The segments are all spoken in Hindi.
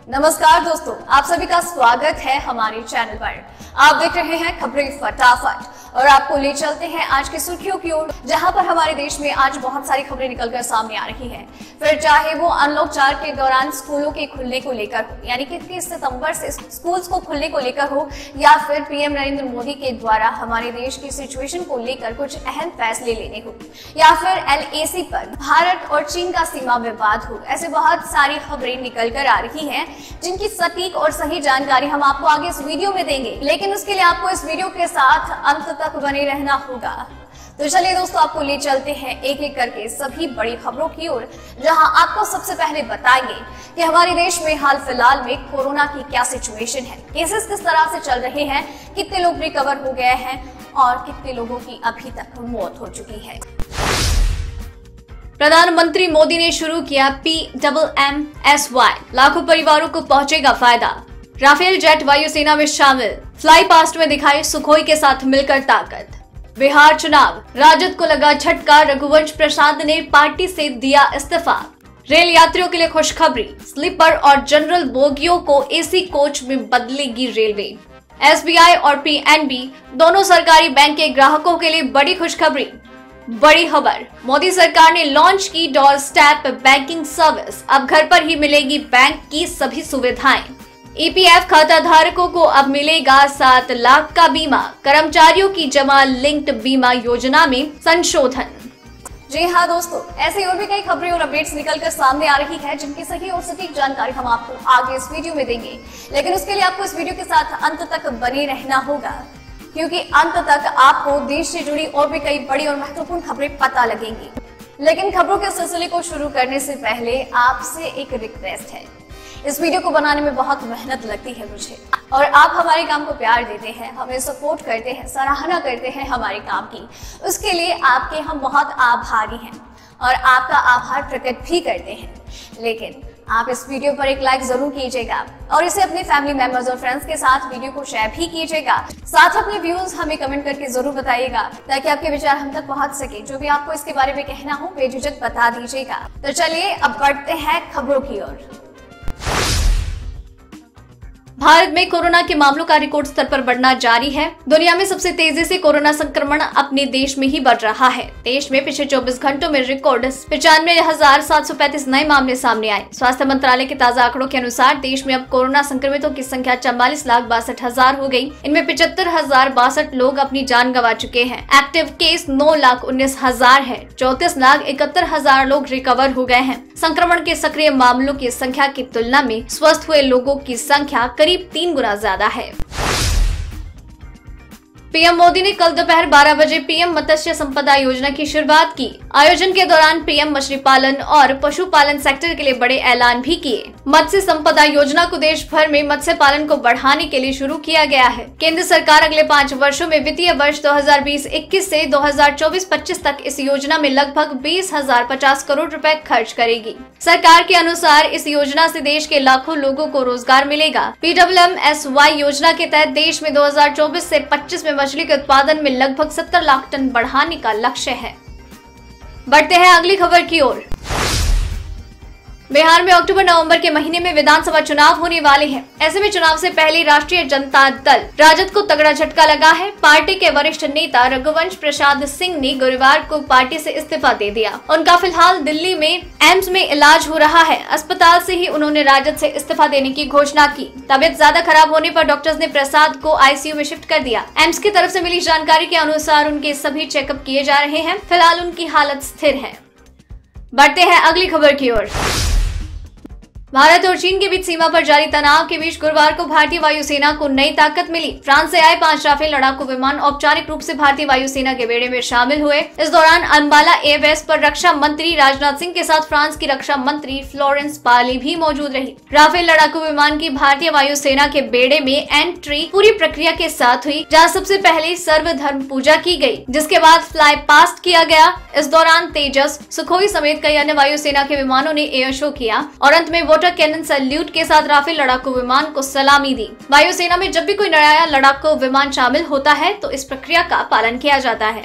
नमस्कार दोस्तों, आप सभी का स्वागत है हमारे चैनल पर। आप देख रहे हैं खबरें फटाफट और आपको ले चलते हैं आज की सुर्खियों की ओर, जहां पर हमारे देश में आज बहुत सारी खबरें निकलकर सामने आ रही हैं। फिर चाहे वो अनलॉक 4 के दौरान स्कूलों के खुलने को लेकर हो, यानी कि 30 सितंबर से स्कूल्स को खुलने को लेकर हो, या फिर पीएम नरेंद्र मोदी के द्वारा हमारे देश की सिचुएशन को लेकर कुछ अहम फैसले लेने हो, या फिर LAC पर भारत और चीन का सीमा विवाद हो। ऐसे बहुत सारी खबरें निकल कर आ रही हैं, जिनकी सटीक और सही जानकारी हम आपको आगे इस वीडियो में देंगे, लेकिन उसके लिए आपको इस वीडियो के साथ अंत तक बने रहना होगा। तो चलिए दोस्तों, आपको ले चलते हैं एक एक करके सभी बड़ी खबरों की ओर, जहां आपको सबसे पहले बताएंगे कि हमारे देश में हाल फिलहाल में कोरोना की क्या सिचुएशन है, केसेस किस तरह से चल रहे हैं, कितने लोग रिकवर हो गए हैं और कितने लोगों की अभी तक मौत हो चुकी है। प्रधानमंत्री मोदी ने शुरू किया PMMSY, लाखों परिवारों को पहुंचेगा फायदा। राफेल जेट वायुसेना में शामिल, फ्लाई पास्ट में दिखाई सुखोई के साथ मिलकर ताकत। बिहार चुनाव, राजद को लगा झटका, रघुवंश प्रसाद ने पार्टी से दिया इस्तीफा। रेल यात्रियों के लिए खुशखबरी, स्लीपर और जनरल बोगियों को AC कोच में बदलेगी रेलवे। SBI और PNB दोनों सरकारी बैंक के ग्राहकों के लिए बड़ी खुशखबरी। बड़ी खबर, मोदी सरकार ने लॉन्च की डोर स्टेप बैंकिंग सर्विस, अब घर पर ही मिलेगी बैंक की सभी सुविधाएं। EPF खाता धारकों को अब मिलेगा 7 लाख का बीमा, कर्मचारियों की जमा लिंक्ड बीमा योजना में संशोधन। जी हाँ दोस्तों, ऐसी और भी कई खबरें और अपडेट्स निकलकर सामने आ रही है, जिनकी सही और सटीक जानकारी हम आपको आगे इस वीडियो में देंगे, लेकिन उसके लिए आपको इस वीडियो के साथ अंत तक बने रहना होगा, क्योंकि अंत तक आपको देश से जुड़ी और भी कई बड़ी और महत्वपूर्ण खबरें पता लगेंगी। लेकिन खबरों के सिलसिले को शुरू करने से पहले आपसे एक रिक्वेस्ट है। इस वीडियो को बनाने में बहुत मेहनत लगती है मुझे, और आप हमारे काम को प्यार देते हैं, हमें सपोर्ट करते हैं, सराहना करते हैं हमारे काम की। उसके लिए आपके हम बहुत आभारी हैं और आपका आभार प्रकट भी करते हैं। लेकिन आप इस वीडियो पर एक लाइक जरूर कीजिएगा और इसे अपने फैमिली मेंबर्स और फ्रेंड्स के साथ वीडियो को शेयर भी कीजिएगा। साथ अपने व्यूज हमें कमेंट करके जरूर बताइएगा, ताकि आपके विचार हम तक पहुंच सके। जो भी आपको इसके बारे में कहना हो बेझिझक बता दीजिएगा। तो चलिए अब बढ़ते हैं खबरों की ओर। भारत में कोरोना के मामलों का रिकॉर्ड स्तर पर बढ़ना जारी है। दुनिया में सबसे तेजी से कोरोना संक्रमण अपने देश में ही बढ़ रहा है। देश में पिछले 24 घंटों में रिकॉर्ड 95,735 नए मामले सामने आए। स्वास्थ्य मंत्रालय के ताजा आंकड़ों के अनुसार देश में अब कोरोना संक्रमितों की संख्या 44,62,000 हो गई। इनमें 75,062 लोग अपनी जान गंवा चुके हैं। एक्टिव केस 9,19,000 है। 34,71,000 लोग रिकवर हो गए हैं। संक्रमण के सक्रिय मामलों की संख्या की तुलना में स्वस्थ हुए लोगों की संख्या करीब 3 गुना ज्यादा है। पीएम मोदी ने कल दोपहर 12 बजे पीएम मत्स्य संपदा योजना की शुरुआत की। आयोजन के दौरान पीएम मछली पालन और पशुपालन सेक्टर के लिए बड़े ऐलान भी किए। मत्स्य संपदा योजना को देश भर में मत्स्य पालन को बढ़ाने के लिए शुरू किया गया है। केंद्र सरकार अगले 5 वर्षों में वित्तीय वर्ष 2020-21 से 2024-25 तक इस योजना में लगभग 20,050 करोड़ रुपए खर्च करेगी। सरकार के अनुसार इस योजना से देश के लाखों लोगों को रोजगार मिलेगा। PMMSY योजना के तहत देश में 2024 से 25 में मछली के उत्पादन में लगभग 70 लाख टन बढ़ाने का लक्ष्य है। बढ़ते हैं अगली खबर की ओर। बिहार में अक्टूबर-नवंबर के महीने में विधानसभा चुनाव होने वाले हैं। ऐसे में चुनाव से पहले राष्ट्रीय जनता दल राजद को तगड़ा झटका लगा है। पार्टी के वरिष्ठ नेता रघुवंश प्रसाद सिंह ने गुरुवार को पार्टी से इस्तीफा दे दिया। उनका फिलहाल दिल्ली में एम्स में इलाज हो रहा है। अस्पताल से ही उन्होंने राजद से इस्तीफा देने की घोषणा की। तबियत ज्यादा खराब होने पर डॉक्टर्स ने प्रसाद को ICU में शिफ्ट कर दिया। एम्स की तरफ से मिली जानकारी के अनुसार उनके सभी चेकअप किए जा रहे हैं। फिलहाल उनकी हालत स्थिर है। बढ़ते हैं अगली खबर की ओर। भारत और चीन के बीच सीमा पर जारी तनाव के बीच गुरुवार को भारतीय वायुसेना को नई ताकत मिली। फ्रांस से आए 5 राफेल लड़ाकू विमान औपचारिक रूप से भारतीय वायुसेना के बेड़े में शामिल हुए। इस दौरान अंबाला एयरबेस पर रक्षा मंत्री राजनाथ सिंह के साथ फ्रांस की रक्षा मंत्री फ्लोरेंस पार्ली भी मौजूद रही। राफेल लड़ाकू विमान की भारतीय वायुसेना के बेड़े में एंट्री पूरी प्रक्रिया के साथ हुई, जहाँ सबसे पहले सर्वधर्म पूजा की गयी, जिसके बाद फ्लाई पास्ट किया गया। इस दौरान तेजस, सुखोई समेत कई अन्य वायुसेना के विमानों ने एयर शो किया और अंत में कैनन सैल्यूट के साथ राफेल लड़ाकू विमान को सलामी दी। वायुसेना में जब भी कोई नया लड़ाकू विमान शामिल होता है तो इस प्रक्रिया का पालन किया जाता है।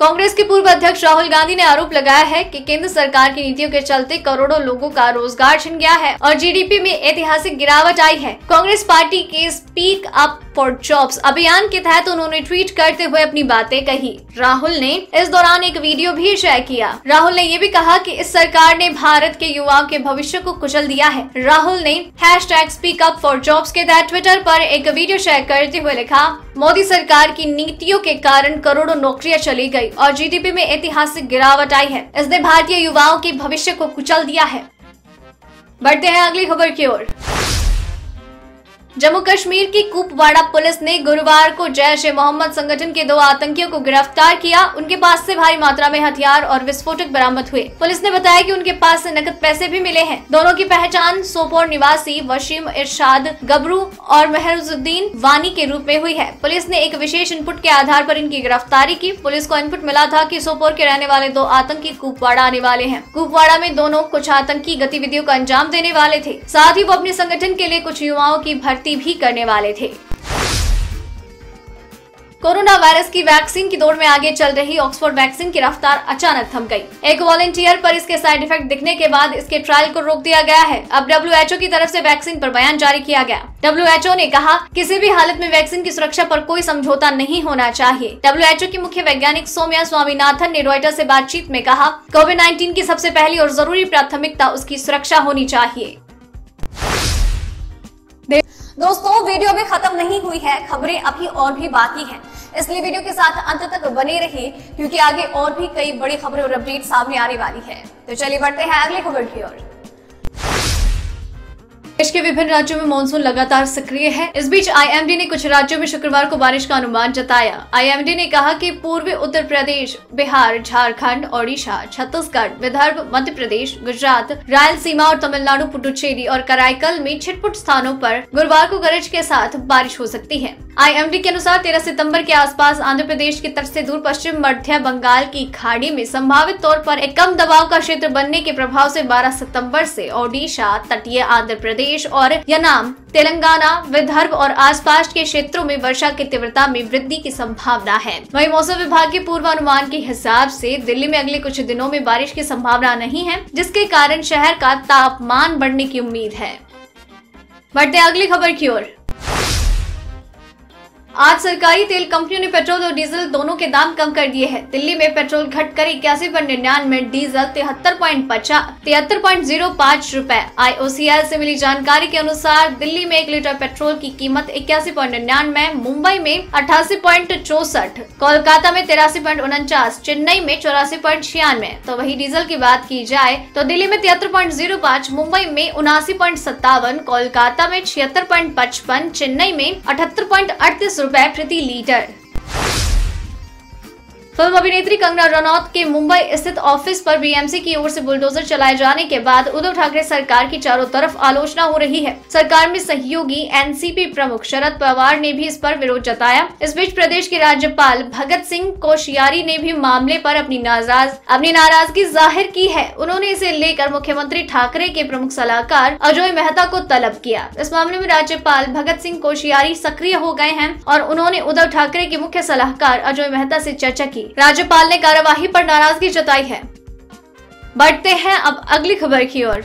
कांग्रेस के पूर्व अध्यक्ष राहुल गांधी ने आरोप लगाया है कि केंद्र सरकार की नीतियों के चलते करोड़ों लोगों का रोजगार छिन गया है और जीडीपी में ऐतिहासिक गिरावट आई है। कांग्रेस पार्टी के स्पीक अप फॉर जॉब्स अभियान के तहत उन्होंने ट्वीट करते हुए अपनी बातें कही। राहुल ने इस दौरान एक वीडियो भी शेयर किया। राहुल ने ये भी कहा कि इस सरकार ने भारत के युवाओं के भविष्य को कुचल दिया है। राहुल ने #SpeakUpForJobs के तहत ट्विटर पर एक वीडियो शेयर करते हुए लिखा, मोदी सरकार की नीतियों के कारण करोड़ों नौकरियां चली गई और जीडीपी में ऐतिहासिक गिरावट आई है। इसने भारतीय युवाओं के भविष्य को कुचल दिया है। बढ़ते हैं अगली खबर की ओर। जम्मू कश्मीर की कुपवाड़ा पुलिस ने गुरुवार को जैश-ए-मोहम्मद संगठन के 2 आतंकियों को गिरफ्तार किया। उनके पास से भारी मात्रा में हथियार और विस्फोटक बरामद हुए। पुलिस ने बताया कि उनके पास से नकद पैसे भी मिले हैं। दोनों की पहचान सोपोर निवासी वसीम इरशाद गबरू और महरुजुद्दीन वानी के रूप में हुई है। पुलिस ने एक विशेष इनपुट के आधार पर इनकी गिरफ्तारी की। पुलिस को इनपुट मिला था कि सोपोर के रहने वाले 2 आतंकी कुपवाड़ा आने वाले हैं। कुपवाड़ा में दोनों कुछ आतंकी गतिविधियों का अंजाम देने वाले थे। साथ ही वो अपने संगठन के लिए कुछ युवाओं की भर्ती भी करने वाले थे। कोरोना वायरस की वैक्सीन की दौड़ में आगे चल रही ऑक्सफोर्ड वैक्सीन की रफ्तार अचानक थम गई। एक वॉलंटियर पर इसके साइड इफेक्ट दिखने के बाद इसके ट्रायल को रोक दिया गया है। अब WHO की तरफ से वैक्सीन पर बयान जारी किया गया। WHO ने कहा, किसी भी हालत में वैक्सीन की सुरक्षा पर कोई समझौता नहीं होना चाहिए। WHO की मुख्य वैज्ञानिक सौम्या स्वामीनाथन ने रॉयटर्स से बातचीत में कहा, कोविड-19 की सबसे पहली और जरूरी प्राथमिकता उसकी सुरक्षा होनी चाहिए। दोस्तों, वीडियो अभी खत्म नहीं हुई है, खबरें अभी और भी बाकी हैं, इसलिए वीडियो के साथ अंत तक बने रहिए क्योंकि आगे और भी कई बड़ी खबरें और अपडेट सामने आने वाली है। तो चलिए बढ़ते हैं अगली खबर की ओर। देश के विभिन्न राज्यों में मानसून लगातार सक्रिय है। इस बीच IMD ने कुछ राज्यों में शुक्रवार को बारिश का अनुमान जताया। IMD ने कहा कि पूर्वी उत्तर प्रदेश, बिहार, झारखंड, ओडिशा, छत्तीसगढ़, विदर्भ, मध्य प्रदेश, गुजरात, रायलसीमा और तमिलनाडु, पुडुचेरी और कराईकल में छिटपुट स्थानों पर गुरुवार को गरज के साथ बारिश हो सकती है। IMD के अनुसार 13 सितंबर के आसपास आंध्र प्रदेश के तट से दूर पश्चिम मध्य बंगाल की खाड़ी में संभावित तौर पर एक कम दबाव का क्षेत्र बनने के प्रभाव से 12 सितंबर से ओडिशा, तटीय आंध्र प्रदेश और यनाम, तेलंगाना, विदर्भ और आसपास के क्षेत्रों में वर्षा की तीव्रता में वृद्धि की संभावना है। वहीं मौसम विभाग के पूर्वानुमान के हिसाब से दिल्ली में अगले कुछ दिनों में बारिश की संभावना नहीं है, जिसके कारण शहर का तापमान बढ़ने की उम्मीद है। बढ़ते अगली खबर की ओर। आज सरकारी तेल कंपनियों ने पेट्रोल और डीजल दोनों के दाम कम कर दिए हैं। दिल्ली में पेट्रोल घटकर 81 पर 99, डीजल 73.05 रुपए। IOCL से मिली जानकारी के अनुसार दिल्ली में 1 लीटर पेट्रोल की कीमत 81.99, मुंबई में 88.64, कोलकाता में 83.49, चेन्नई में 84.96। तो वही डीजल की बात की जाए तो दिल्ली में 73.05, मुंबई में 79.57, कोलकाता में 76.55, चेन्नई में 78.38 रुपए प्रति लीटर। फिल्म अभिनेत्री कंगना रनौत के मुंबई स्थित ऑफिस पर BMC की ओर से बुलडोजर चलाए जाने के बाद उद्धव ठाकरे सरकार की चारों तरफ आलोचना हो रही है। सरकार में सहयोगी NCP प्रमुख शरद पवार ने भी इस पर विरोध जताया। इस बीच प्रदेश के राज्यपाल भगत सिंह कोश्यारी ने भी मामले पर अपनी नाराजगी जाहिर की है। उन्होंने इसे लेकर मुख्यमंत्री ठाकरे के प्रमुख सलाहकार अजय मेहता को तलब किया। इस मामले में राज्यपाल भगत सिंह कोश्यारी सक्रिय हो गए हैं और उन्होंने उद्धव ठाकरे के मुख्य सलाहकार अजय मेहता से चर्चा की। राज्यपाल ने कार्यवाही पर नाराजगी जताई है। बढ़ते हैं अब अगली खबर की ओर।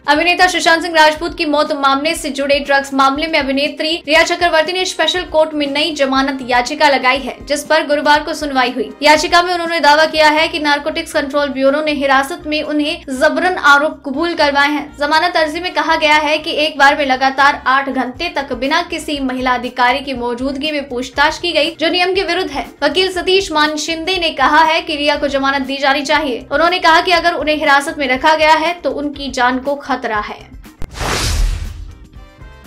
अभिनेता सुशांत सिंह राजपूत की मौत मामले से जुड़े ड्रग्स मामले में अभिनेत्री रिया चक्रवर्ती ने स्पेशल कोर्ट में नई जमानत याचिका लगाई है, जिस पर गुरुवार को सुनवाई हुई। याचिका में उन्होंने दावा किया है कि नारकोटिक्स कंट्रोल ब्यूरो ने हिरासत में उन्हें जबरन आरोप कबूल करवाए हैं। जमानत अर्जी में कहा गया है कि एक बार में लगातार 8 घंटे तक बिना किसी महिला अधिकारी की मौजूदगी में पूछताछ की गई, जो नियम के विरुद्ध है। वकील सतीश मान शिंदे ने कहा है कि रिया को जमानत दी जानी चाहिए। उन्होंने कहा कि अगर उन्हें हिरासत में रखा गया है तो उनकी जान को खतरा है।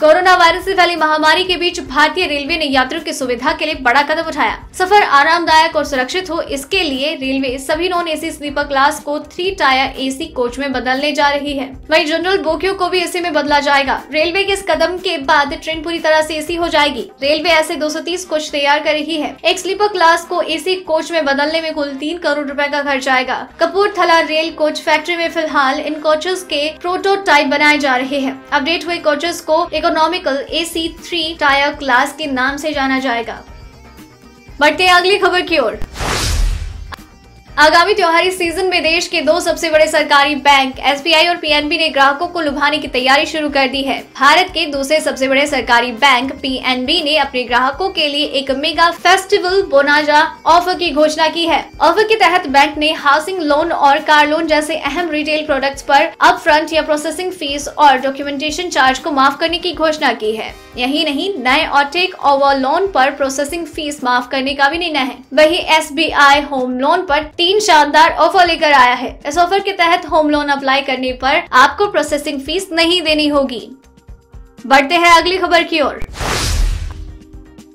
कोरोना वायरस से फैली महामारी के बीच भारतीय रेलवे ने यात्रियों की सुविधा के लिए बड़ा कदम उठाया। सफर आरामदायक और सुरक्षित हो, इसके लिए रेलवे सभी नॉन AC स्लीपर क्लास को 3 टायर AC कोच में बदलने जा रही है। वहीं जनरल बोगियों को भी AC में बदला जाएगा। रेलवे के इस कदम के बाद ट्रेन पूरी तरह से AC हो जाएगी। रेलवे ऐसे 230 कोच तैयार कर रही है। एक स्लीपर क्लास को AC कोच में बदलने में कुल 3 करोड़ रुपए का खर्च आएगा। कपूरथला रेल कोच फैक्ट्री में फिलहाल इन कोचेस के प्रोटोटाइप बनाए जा रहे हैं। अपडेट हुए कोचेस को इकोनॉमिकल AC 3 टायर क्लास के नाम से जाना जाएगा। बढ़ते हैं अगली खबर की ओर। आगामी त्योहारी सीजन में देश के दो सबसे बड़े सरकारी बैंक SBI और PNB ने ग्राहकों को लुभाने की तैयारी शुरू कर दी है। भारत के दूसरे सबसे बड़े सरकारी बैंक PNB ने अपने ग्राहकों के लिए एक मेगा फेस्टिवल बोनाजा ऑफर की घोषणा की है। ऑफर के तहत बैंक ने हाउसिंग लोन और कार लोन जैसे अहम रिटेल प्रोडक्ट्स पर अप फ्रंट या प्रोसेसिंग फीस और डॉक्यूमेंटेशन चार्ज को माफ करने की घोषणा की है। यही नहीं, नए और टेक ओवर लोन पर प्रोसेसिंग फीस माफ करने का भी निर्णय है। वही SBI होम लोन पर 3 शानदार ऑफर लेकर आया है। इस ऑफर के तहत होम लोन अप्लाई करने पर आपको प्रोसेसिंग फीस नहीं देनी होगी। बढ़ते हैं अगली खबर की ओर।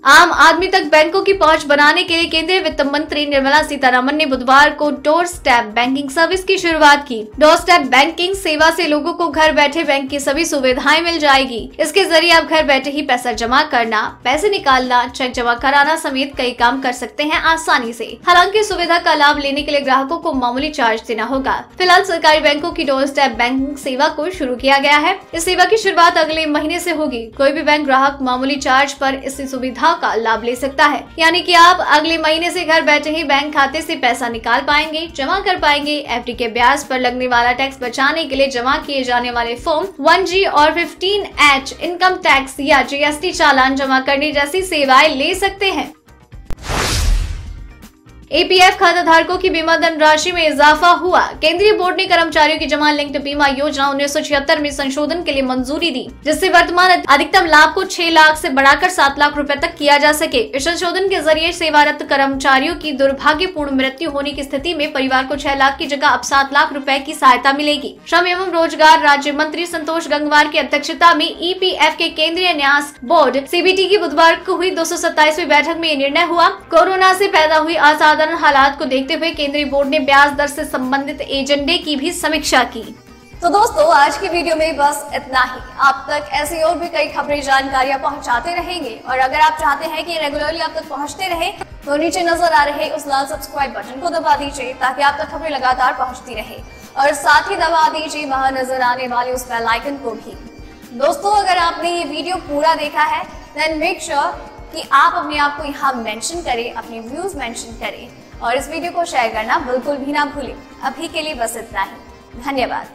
आम आदमी तक बैंकों की पहुंच बनाने के लिए केंद्रीय वित्त मंत्री निर्मला सीतारमण ने बुधवार को डोर स्टेप बैंकिंग सर्विस की शुरुआत की। डोर स्टेप बैंकिंग सेवा से लोगों को घर बैठे बैंक की सभी सुविधाएं मिल जाएगी। इसके जरिए आप घर बैठे ही पैसा जमा करना, पैसे निकालना, चेक जमा कराना समेत कई काम कर सकते हैं आसानी से। हालांकि सुविधा का लाभ लेने के लिए ग्राहकों को मामूली चार्ज देना होगा। फिलहाल सरकारी बैंकों की डोर स्टेप बैंकिंग सेवा को शुरू किया गया है। इस सेवा की शुरुआत अगले महीने से होगी। कोई भी बैंक ग्राहक मामूली चार्ज पर इस सुविधा का लाभ ले सकता है, यानी कि आप अगले महीने से घर बैठे ही बैंक खाते से पैसा निकाल पाएंगे, जमा कर पाएंगे। FD के ब्याज पर लगने वाला टैक्स बचाने के लिए जमा किए जाने वाले फॉर्म 1G और 15H इनकम टैक्स या GST चालान जमा करने जैसी सेवाएं ले सकते हैं। APF खाता धारकों की बीमा धनराशि में इजाफा हुआ। केंद्रीय बोर्ड ने कर्मचारियों की जमा लिंक्ड बीमा योजना 1976 में संशोधन के लिए मंजूरी दी, जिससे वर्तमान अधिकतम लाभ को 6 लाख से बढ़ाकर 7 लाख रुपए तक किया जा सके। इस संशोधन के जरिए सेवारत कर्मचारियों की दुर्भाग्यपूर्ण मृत्यु होने की स्थिति में परिवार को 6 लाख की जगह अब 7 लाख रुपए की सहायता मिलेगी। श्रम एवं रोजगार राज्य मंत्री संतोष गंगवार की अध्यक्षता में EPF के केंद्रीय न्यास बोर्ड CBT की बुधवार को हुई 227वीं बैठक में ये निर्णय हुआ। कोरोना से पैदा हुई असाधारण हालात को देखते हुए केंद्रीय बोर्ड ने ब्याज दर से संबंधित एजेंडे की भी समीक्षा की। तो दोस्तों, आज की वीडियो में बस इतना ही। आप तक ऐसी और भी कई खबरें जानकारियां पहुंचाते रहेंगे और अगर आप चाहते हैं कि रेगुलरली आप तक पहुंचते रहे तो नीचे नजर आ रहे उस लाल सब्सक्राइब बटन को दबा दीजिए ताकि आप तक खबरें लगातार पहुंचती रहे और साथ ही दबा दीजिए वहां नजर आने वाले उस बेल आइकन को भी। दोस्तों, अगर आपने ये वीडियो पूरा देखा है देन मेक श्योर कि आप अपने आप को यहाँ मेंशन करें, अपने व्यूज मेंशन करें और इस वीडियो को शेयर करना बिल्कुल भी ना भूलें। अभी के लिए बस इतना ही। धन्यवाद।